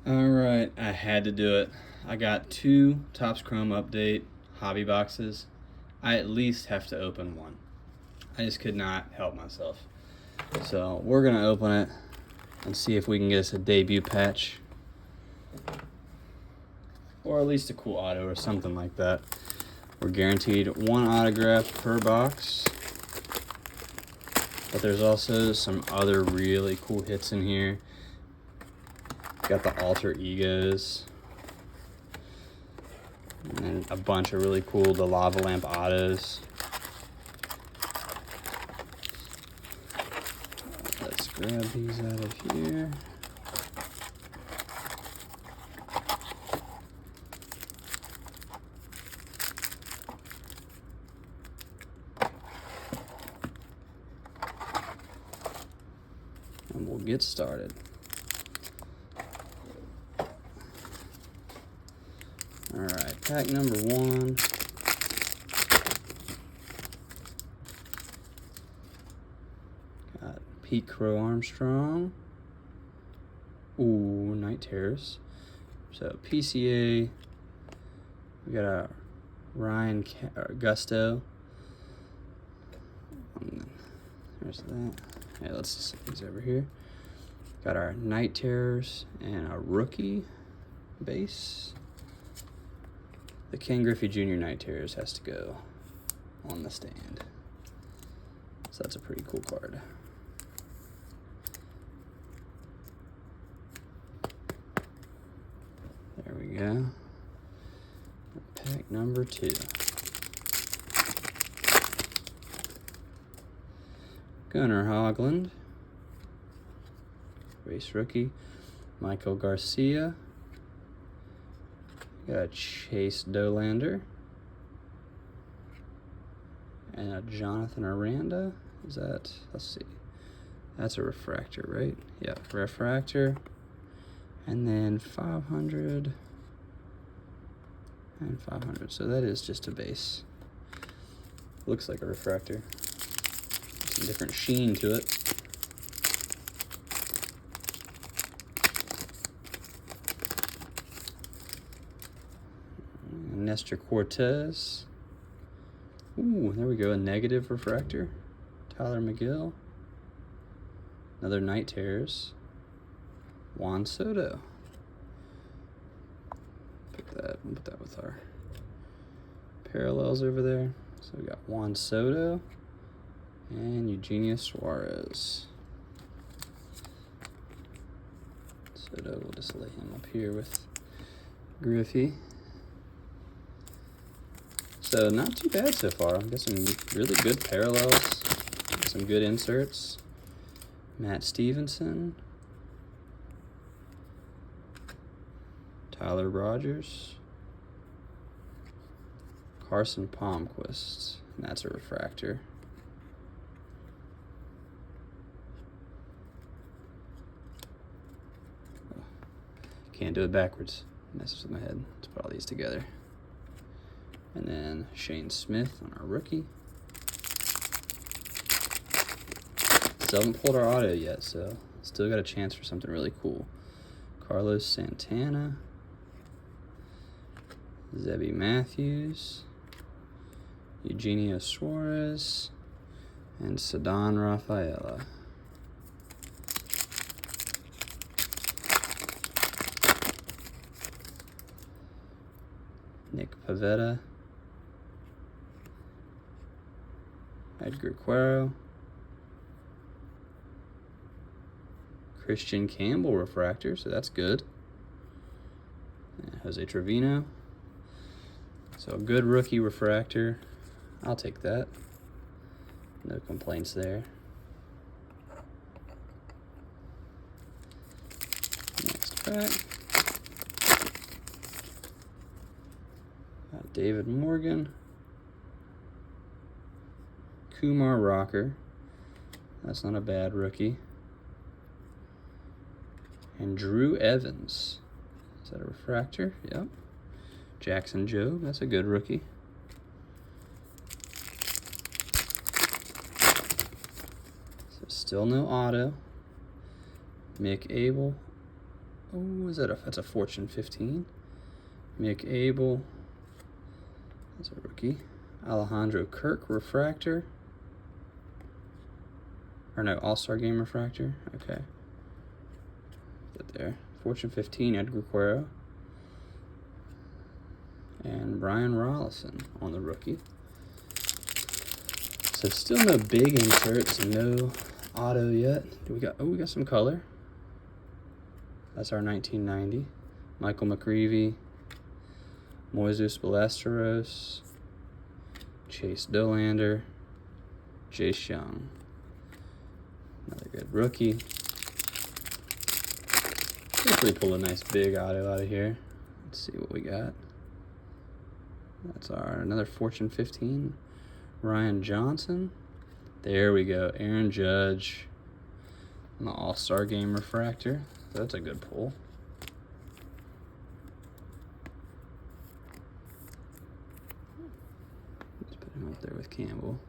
Alright, I had to do it. I got 2 Topps Chrome Update hobby boxes. I at least have to open one. I just could not help myself. So we're gonna open it and see if we can get us a debut patch. Or at least a cool auto or something like that. We're guaranteed 1 autograph per box. But there's also some other really cool hits in here. Got the alter egos. And then a bunch of really cool the lava lamp autos. Let's grab these out of here. And we'll get started. Alright, pack number 1. Got Pete Crow Armstrong. Ooh, Night Terrors. So PCA. We got a Ryan Gusto. There's that. Yeah, let's just set these over here. Got our Night Terrors and a rookie base. The Ken Griffey Jr. Night Terrors has to go on the stand. So that's a pretty cool card. There we go. Pack number 2. Gunnar Hoglund. Race rookie. Michael Garcia. Got Chase Dolander. And a Jonathan Aranda. Is that, let's see. That's a refractor, right? Yeah, refractor. And then 500 and 500. So that is just a base. Looks like a refractor. Some different sheen to it. Nestor Cortez. Ooh, there we go, a negative refractor. Tyler McGill. Another Night Terrors. Juan Soto. We'll put that with our parallels over there. So we got Juan Soto and Eugenio Suarez. Soto, we'll just lay him up here with Griffey. So not too bad so far. I've got some really good parallels, some good inserts. Matt Stevenson. Tyler Rogers. Carson Palmquist, and that's a refractor. Oh, can't do it backwards. Messes with my head. Let's put all these together. And then Shane Smith on our rookie. Still haven't pulled our auto yet, so still got a chance for something really cool. Carlos Santana. Zebby Matthews. Eugenio Suarez. And Ceddanne Rafaela. Nick Pivetta. Edgar Quero. Christian Campbell refractor, so that's good. And Jose Trevino. So a good rookie refractor. I'll take that. No complaints there. Next pack. Got David Morgan. Kumar Rocker. That's not a bad rookie. And Drew Evans. Is that a refractor? Yep. Jackson Jobe. That's a good rookie. So still no auto. Mick Abel. Oh, that's a Fortune 15. Mick Abel. That's a rookie. Alejandro Kirk refractor. Or no, All-Star Game refractor. Okay. Put that there. Fortune 15, Edgar Quero. And Brian Rollison on the rookie. So still no big inserts, no auto yet. We got some color. That's our 1990. Michael McGreevy, Moises Ballesteros, Chase Dollander, Jace Young. Another good rookie. Hopefully pull a nice big auto out of here. Let's see what we got. That's another Fortune 15. Ryan Johnson. There we go. Aaron Judge on the All-Star Game refractor. That's a good pull. Let's put him up there with Campbell.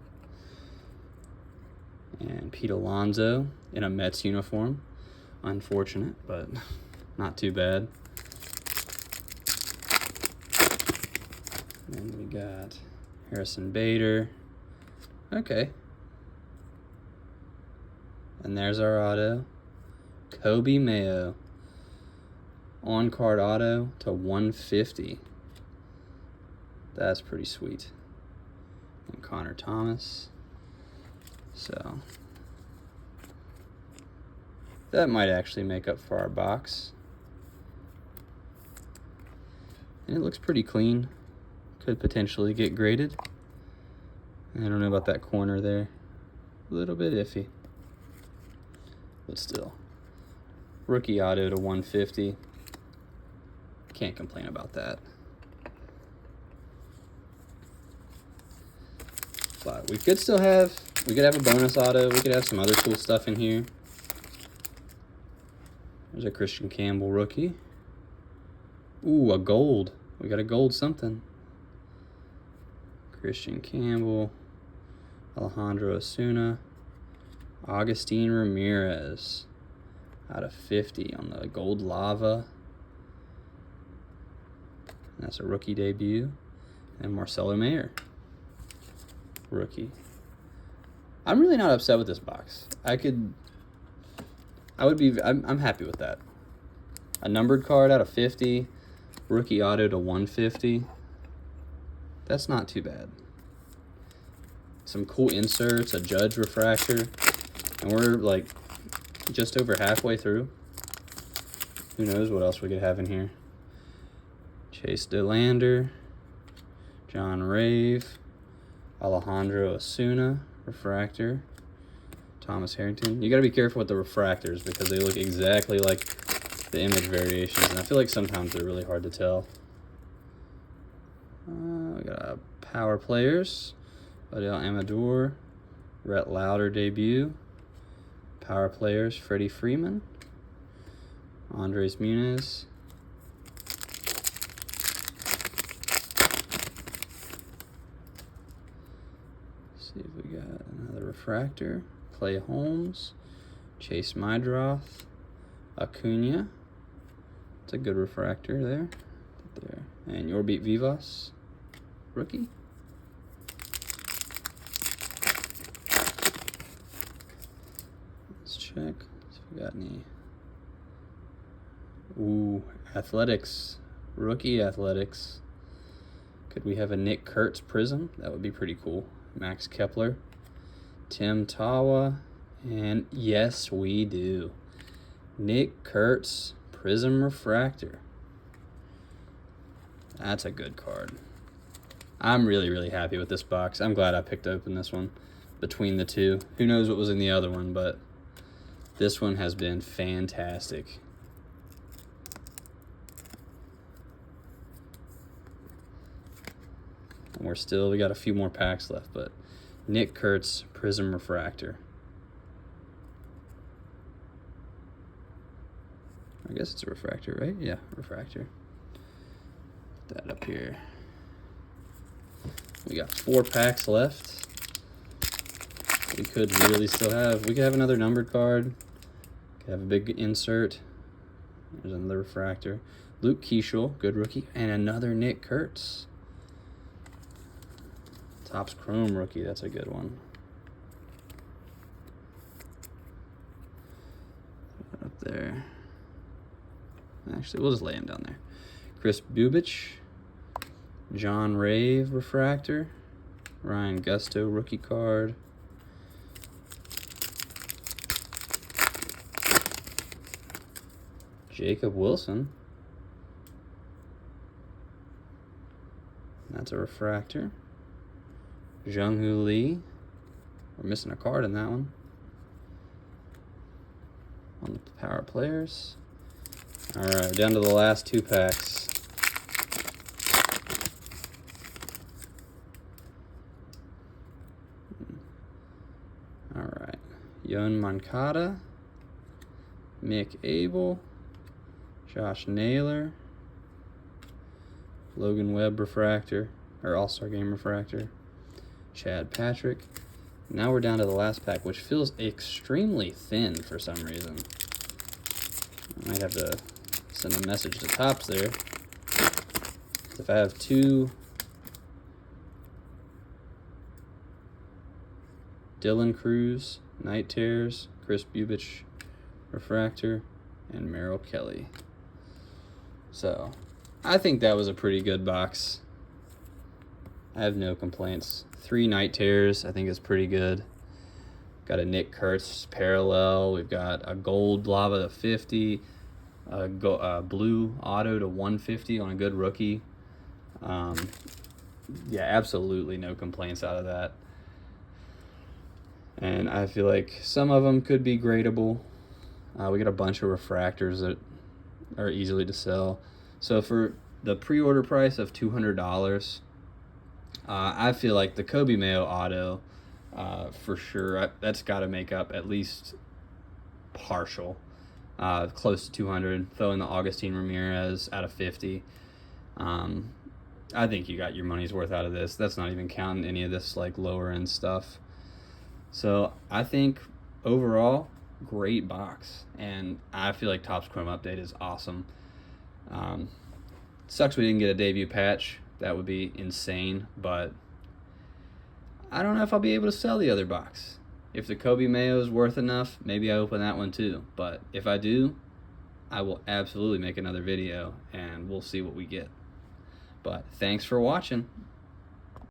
And Pete Alonso in a Mets uniform. Unfortunate, but not too bad. And we got Harrison Bader. Okay. And there's our auto. Kobe Mayo. On-card auto to 150. That's pretty sweet. And Connor Thomas. So that might actually make up for our box. And it looks pretty clean. Could potentially get graded. I don't know about that corner there. A little bit iffy. But still. Rookie auto to 150. Can't complain about that. But we could have a bonus auto. We could have some other cool stuff in here. There's a Christian Campbell rookie. Ooh, a gold. We got a gold something. Christian Campbell, Alejandro Osuna, Augustine Ramirez out of 50 on the gold lava. And that's a rookie debut. And Marcelo Mayer, rookie. I'm really not upset with this box. I'm happy with that. A numbered card out of 50, rookie auto to 150. That's not too bad. Some cool inserts, a Judge refractor, and we're like just over halfway through. Who knows what else we could have in here. Chase Dollander, John Rave, Alejandro Osuna, refractor, Thomas Harrington. You gotta be careful with the refractors because they look exactly like the image variations, and I feel like sometimes they're really hard to tell. We got Power Players, Odell Amador, Rhett Lauder debut, Power Players, Freddie Freeman, Andres Muniz, see if we got another refractor, Clay Holmes, Chase Mydroth, Acuna. It's a good refractor there. And Yorbeat Vivas, rookie. Let's check. See if we got any. Ooh, Athletics, rookie Athletics. Could we have a Nick Kurtz Prism? That would be pretty cool. Max Kepler, Tim Tawa, and yes, we do. Nick Kurtz Prism Refractor. That's a good card. I'm really, really happy with this box. I'm glad I picked open this one between the two. Who knows what was in the other one, but this one has been fantastic. And we got a few more packs left, but Nick Kurtz Prism Refractor. I guess it's a refractor, right? Yeah, refractor. Put that up here. We got 4 packs left. We could have another numbered card. Could have a big insert. There's another refractor. Luke Keeschel, good rookie. And another Nick Kurtz. Topps Chrome rookie, that's a good one. Up there. Actually, we'll just lay him down there. Chris Bubich. John Rave refractor. Ryan Gusto rookie card. Jacob Wilson. That's a refractor. Jung-Hoo Lee. We're missing a card in that one. On the power players. All right, down to the last 2 packs. All right, Yoan Moncada, Mick Abel, Josh Naylor, Logan Webb refractor, or All-Star Game refractor, Chad Patrick. Now we're down to the last pack, which feels extremely thin for some reason. I might have to send a message to Topps there. If I have 2 Dylan Cruz, Night Terrors, Chris Bubich refractor, and Merrill Kelly. So, I think that was a pretty good box. I have no complaints. 3 Night Terrors, I think is pretty good. Got a Nick Kurtz parallel. We've got a gold lava to 50, a blue auto to 150 on a good rookie. Yeah, absolutely no complaints out of that. And I feel like some of them could be gradable. We got a bunch of refractors that are easily to sell. So for the pre-order price of $200, I feel like the Kobe Mayo auto, for sure, that's got to make up at least partial, close to 200. Throw in the Augustine Ramirez out of 50. I think you got your money's worth out of this. That's not even counting any of this like lower end stuff. So I think overall, great box, and I feel like Topps Chrome Update is awesome. Sucks we didn't get a debut patch. That would be insane, but I don't know if I'll be able to sell the other box. If the Kobe Mayo is worth enough, maybe I open that one too. But if I do, I will absolutely make another video, and we'll see what we get. But thanks for watching.